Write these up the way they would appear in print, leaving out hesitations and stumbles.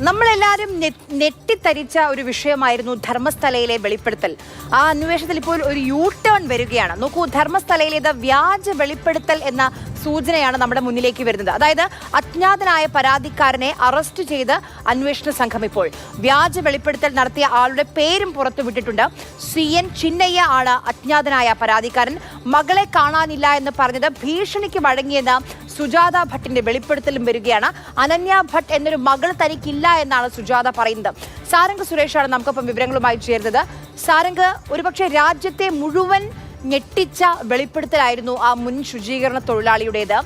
നമ്മളെല്ലാവരും നെട്ടിത്തരിച്ച ഒരു വിഷയമായിരുന്നു ധർമ്മസ്ഥലയിലെ വെളിപ്പെടുത്തൽ. ആ അന്വേഷണത്തിൽ ഇപ്പോൾ ഒരു യൂ ടേൺ വരികയാണ്. നോക്കൂ, ധർമ്മസ്ഥലയിലേത് വ്യാജ വെളിപ്പെടുത്തൽ എന്ന സൂചനയാണ് നമ്മുടെ മുന്നിലേക്ക് വരുന്നത്. അതായത് അജ്ഞാതനായ പരാതിക്കാരനെ അറസ്റ്റ് ചെയ്ത് അന്വേഷണ സംഘം ഇപ്പോൾ വ്യാജ വെളിപ്പെടുത്തൽ നടത്തിയ ആളുടെ പേരും പുറത്തുവിട്ടിട്ടുണ്ട്. CN ചിന്നയ്യ ആണ് അജ്ഞാതനായ പരാതിക്കാരൻ. മകളെ കാണാനില്ല എന്ന് പറഞ്ഞത് ഭീഷണിക്ക് വഴങ്ങിയെന്ന് സുജാത ഭട്ടിന്റെ വെളിപ്പെടുത്തലും വരികയാണ്. അനന്യ ഭട്ട് എന്നൊരു മകൾ തനിക്കില്ല എന്നാണ് സുജാത പറയുന്നത്. സാരംഗ് സുരേഷാണ് നമുക്കൊപ്പം വിവരങ്ങളുമായി ചേർന്നത്. സാരംഗ്, ഒരുപക്ഷെ രാജ്യത്തെ മുഴുവൻ ഞെട്ടിച്ച വെളിപ്പെടുത്തലായിരുന്നു ആ മുൻ ശുചീകരണ തൊഴിലാളിയുടേത്.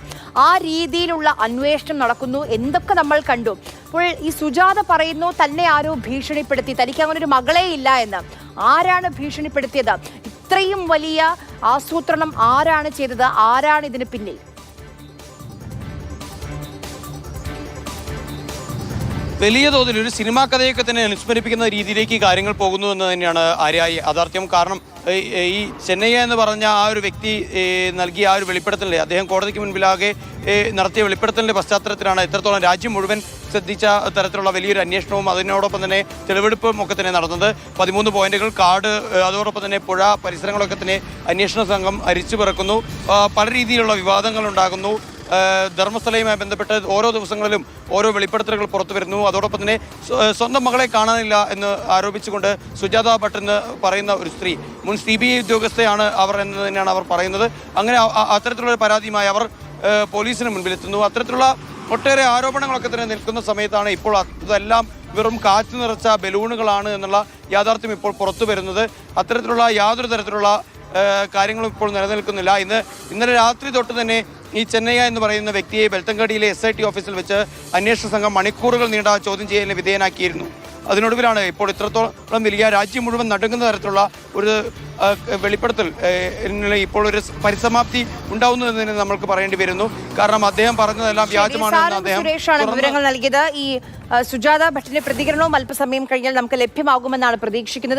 ആ രീതിയിലുള്ള അന്വേഷണം നടക്കുന്നു, എന്തൊക്കെ നമ്മൾ കണ്ടു. അപ്പോൾ ഈ സുജാത പറയുന്നു തന്നെ ആരോ ഭീഷണിപ്പെടുത്തി, തനിക്ക് അങ്ങനെ ഒരു മകളെ ഇല്ല എന്ന്. ആരാണ് ഭീഷണിപ്പെടുത്തിയത്? ഇത്രയും വലിയ ആസൂത്രണം ആരാണ് ചെയ്തത്? ആരാണ് ഇതിന് പിന്നിൽ? വലിയ തോതിൽ ഒരു സിനിമാ കഥയൊക്കെ തന്നെ അനുസ്മരിപ്പിക്കുന്ന രീതിയിലേക്ക് കാര്യങ്ങൾ പോകുന്നു എന്ന് തന്നെയാണ് ആര്യായി യാഥാർത്ഥ്യം. കാരണം ഈ ചെന്നൈയ എന്ന് പറഞ്ഞ ആ ഒരു വ്യക്തി നൽകിയ ആ ഒരു വെളിപ്പെടുത്തലിലെ അദ്ദേഹം കോടതിക്ക് മുൻപിലാകെ നടത്തിയ വെളിപ്പെടുത്തലിന്റെ പശ്ചാത്തലത്തിലാണ് എത്രത്തോളം രാജ്യം മുഴുവൻ ശ്രദ്ധിച്ച തരത്തിലുള്ള വലിയൊരു അന്വേഷണവും അതിനോടൊപ്പം തന്നെ തെളിവെടുപ്പും ഒക്കെ തന്നെ നടന്നത്. 13 പോയിന്റുകൾ, കാട്, അതോടൊപ്പം തന്നെ പുഴ പരിസരങ്ങളൊക്കെ തന്നെ അന്വേഷണ സംഘം അരിച്ചു പിറക്കുന്നു. പല രീതിയിലുള്ള വിവാദങ്ങൾ ഉണ്ടാകുന്നു. ധർമ്മസ്ഥലയുമായി ബന്ധപ്പെട്ട് ഓരോ ദിവസങ്ങളിലും ഓരോ വെളിപ്പെടുത്തലുകൾ പുറത്തു വരുന്നു. അതോടൊപ്പം തന്നെ സ്വന്തം മകളെ കാണാനില്ല എന്ന് ആരോപിച്ചുകൊണ്ട് സുജാത ഭട്ട് എന്ന് പറയുന്ന ഒരു സ്ത്രീ, മുൻ CBI ഉദ്യോഗസ്ഥയാണ് അവർ എന്ന് തന്നെയാണ് അവർ പറയുന്നത്. അങ്ങനെ അത്തരത്തിലുള്ള പരാതിയുമായി അവർ പോലീസിന് മുൻപിലെത്തുന്നു. അത്തരത്തിലുള്ള ഒട്ടേറെ ആരോപണങ്ങളൊക്കെ തന്നെ നിൽക്കുന്ന സമയത്താണ് ഇപ്പോൾ അതെല്ലാം വെറും കാറ്റ് നിറച്ച ബലൂണുകളാണ് എന്നുള്ള യാഥാർത്ഥ്യം ഇപ്പോൾ പുറത്തു വരുന്നത്. അത്തരത്തിലുള്ള യാതൊരു തരത്തിലുള്ള കാര്യങ്ങളും ഇപ്പോൾ നിലനിൽക്കുന്നില്ല. ഇന്നലെ രാത്രി തൊട്ട് തന്നെ ഈ ചെന്നൈയ എന്ന് പറയുന്ന വ്യക്തിയെ ബെൽത്തങ്കാടിയിലെ SIT ഓഫീസിൽ വെച്ച് അന്വേഷണ സംഘം മണിക്കൂറുകൾ നീണ്ട ചോദ്യം ചെയ്യലിന് വിധേയനാക്കിയിരുന്നു. അതിനൊടുവിലാണ് ഇപ്പോൾ ഇത്രത്തോളം വലിയ രാജ്യം മുഴുവൻ നടുങ്ങുന്ന തരത്തിലുള്ള ഒരു വെളിപ്പെടുത്തൽ ഇപ്പോൾ ഒരു പരിസമാപ്തി ഉണ്ടാവുന്നു എന്ന് തന്നെ നമ്മൾക്ക് പറയേണ്ടി വരുന്നു. കാരണം അദ്ദേഹം പറഞ്ഞതെല്ലാം വ്യാജമാണെന്ന് അദ്ദേഹം വിവരങ്ങൾ നൽകിയത്. ഈ സുജാത ഭട്ടിന്റെ പ്രതികരണവും അല്പസമയം കഴിഞ്ഞാൽ നമുക്ക് ലഭ്യമാകുമെന്നാണ് പ്രതീക്ഷിക്കുന്നത്.